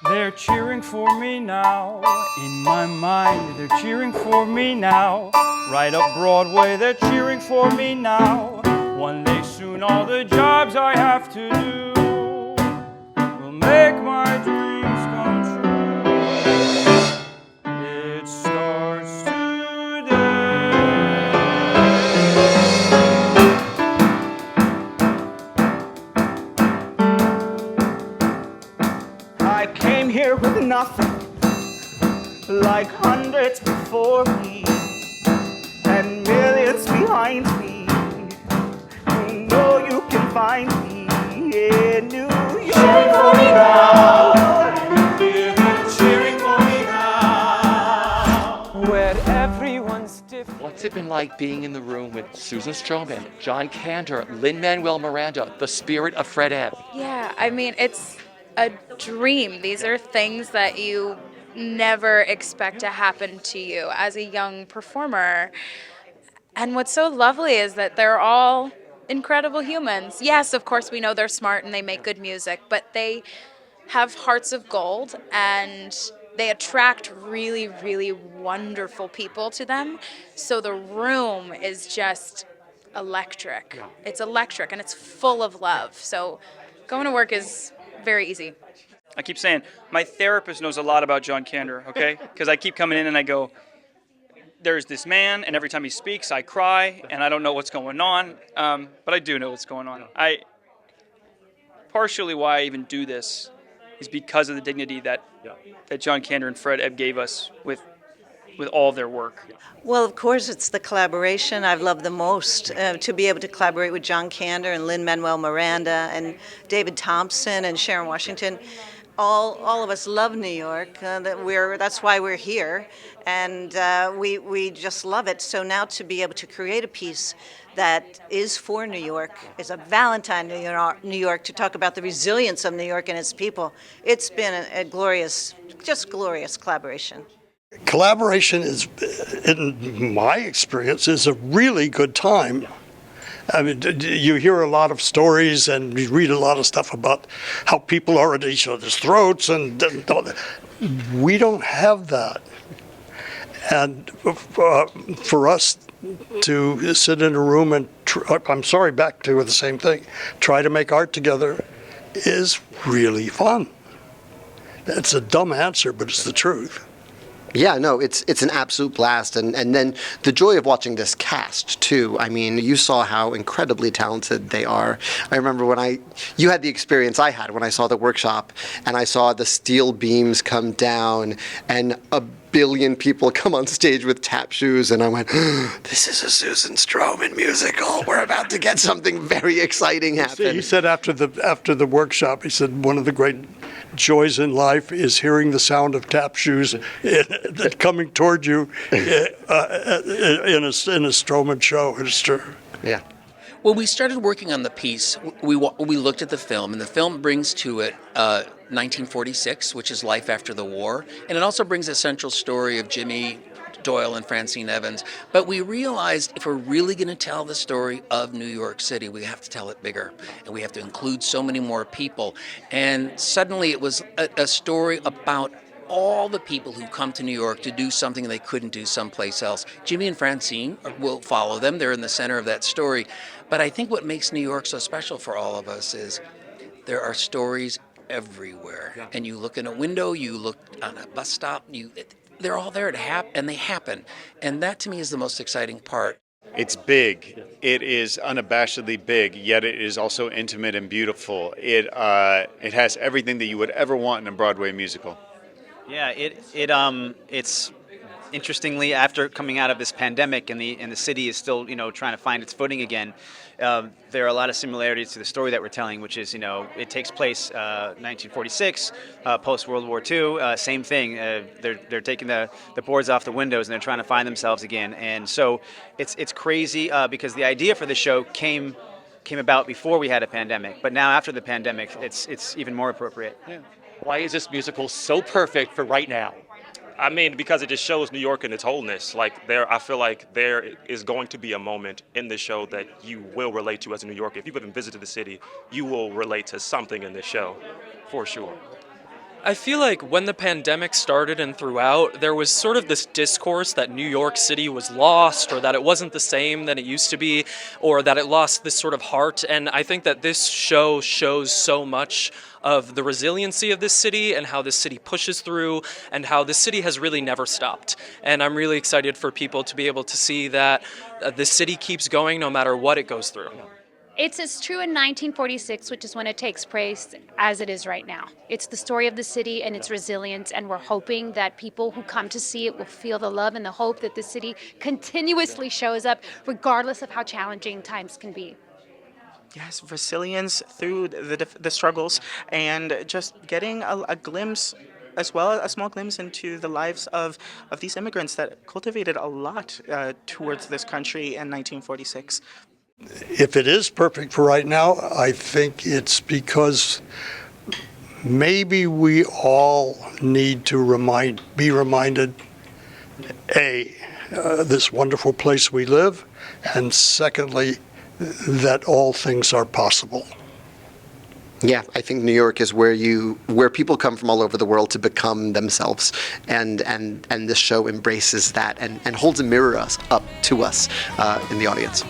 They're cheering for me now. In my mind, they're cheering for me now. Right up Broadway, they're cheering for me now. One day soon, all the jobs I have to do will make my dreams come true. It starts today. I came here with nothing, like hundreds before me, and millions behind me. You know you can find me in New York. Cheering for me now. Cheering for me now. Where everyone's different. What's it been like being in the room with Susan Stroman, John Kander, Lin-Manuel Miranda, the spirit of Fred Ebb? Yeah, I mean, it's a dream. These are things that you never expect to happen to you as a young performer. And what's so lovely is that they're all incredible humans. Yes, of course, we know they're smart and they make good music, but they have hearts of gold and they attract really, really wonderful people to them. So the room is just electric. It's electric and it's full of love. So going to work is very easy. I keep saying, my therapist knows a lot about John Kander, okay? Because I keep coming in and I go, there's this man, and every time he speaks, I cry, and I don't know what's going on, but I do know what's going on. Partially why I even do this is because of the dignity that John Kander and Fred Ebb gave us with all their work. Well, of course, it's the collaboration I've loved the most, to be able to collaborate with John Kander and Lin-Manuel Miranda and David Thompson and Sharon Washington. All of us love New York. That's why we're here, and we just love it. So now to be able to create a piece that is for New York, is a Valentine New York, to talk about the resilience of New York and its people. It's been a glorious, just glorious collaboration. Collaboration is, in my experience, is a really good time. I mean, you hear a lot of stories and you read a lot of stuff about how people are at each other's throats, and we don't have that. And for us to sit in a room and, back to the same thing, try to make art together is really fun. It's a dumb answer, but it's the truth. Yeah, no, it's an absolute blast, and then the joy of watching this cast too. I mean, you saw how incredibly talented they are. I remember when you had the experience I had when I saw the workshop, and I saw the steel beams come down, and a billion people come on stage with tap shoes, and I went, this is a Susan Stroman musical. We're about to get something very exciting happen. He said after the workshop, he said one of the great joys in life is hearing the sound of tap shoes coming toward you in a Stroman show. It's true. Yeah. When we started working on the piece, we looked at the film, and the film brings to it 1946, which is life after the war, and it also brings a central story of Jimmy Doyle and Francine Evans. But we realized if we're really going to tell the story of New York City, we have to tell it bigger, and we have to include so many more people. And suddenly it was a story about all the people who come to New York to do something they couldn't do someplace else. Jimmy and Francine will follow them. They're in the center of that story. But I think what makes New York so special for all of us is there are stories everywhere. Yeah. And you look in a window, you look on a bus stop, they're all there and they happen. And that to me is the most exciting part. It's big. It is unabashedly big, yet it is also intimate and beautiful. It has everything that you would ever want in a Broadway musical. Yeah, it's interestingly, after coming out of this pandemic and the city is still trying to find its footing again, there are a lot of similarities to the story that we're telling, which is it takes place 1946, post World War II. Same thing. They're taking the boards off the windows and they're trying to find themselves again. And so it's crazy because the idea for the show came about before we had a pandemic, but now after the pandemic, it's even more appropriate. Yeah. Why is this musical so perfect for right now? I mean, because it just shows New York in its wholeness. I feel like there is going to be a moment in this show that you will relate to as a New Yorker. If you've even visited the city, you will relate to something in this show, for sure. I feel like when the pandemic started and throughout, there was sort of this discourse that New York City was lost, or that it wasn't the same than it used to be, or that it lost this sort of heart. And I think that this show shows so much of the resiliency of this city and how this city pushes through and how this city has really never stopped. And I'm really excited for people to be able to see that the city keeps going no matter what it goes through. It's as true in 1946, which is when it takes place, as it is right now. It's the story of the city and its resilience, and we're hoping that people who come to see it will feel the love and the hope that the city continuously shows up, regardless of how challenging times can be. Yes, resilience through the struggles, and just getting a glimpse, as well a small glimpse into the lives of these immigrants that cultivated a lot towards this country in 1946. If it is perfect for right now, I think it's because maybe we all need to be reminded, this wonderful place we live, and secondly, that all things are possible. Yeah, I think New York is where people come from all over the world to become themselves, and this show embraces that and holds a mirror up to us in the audience.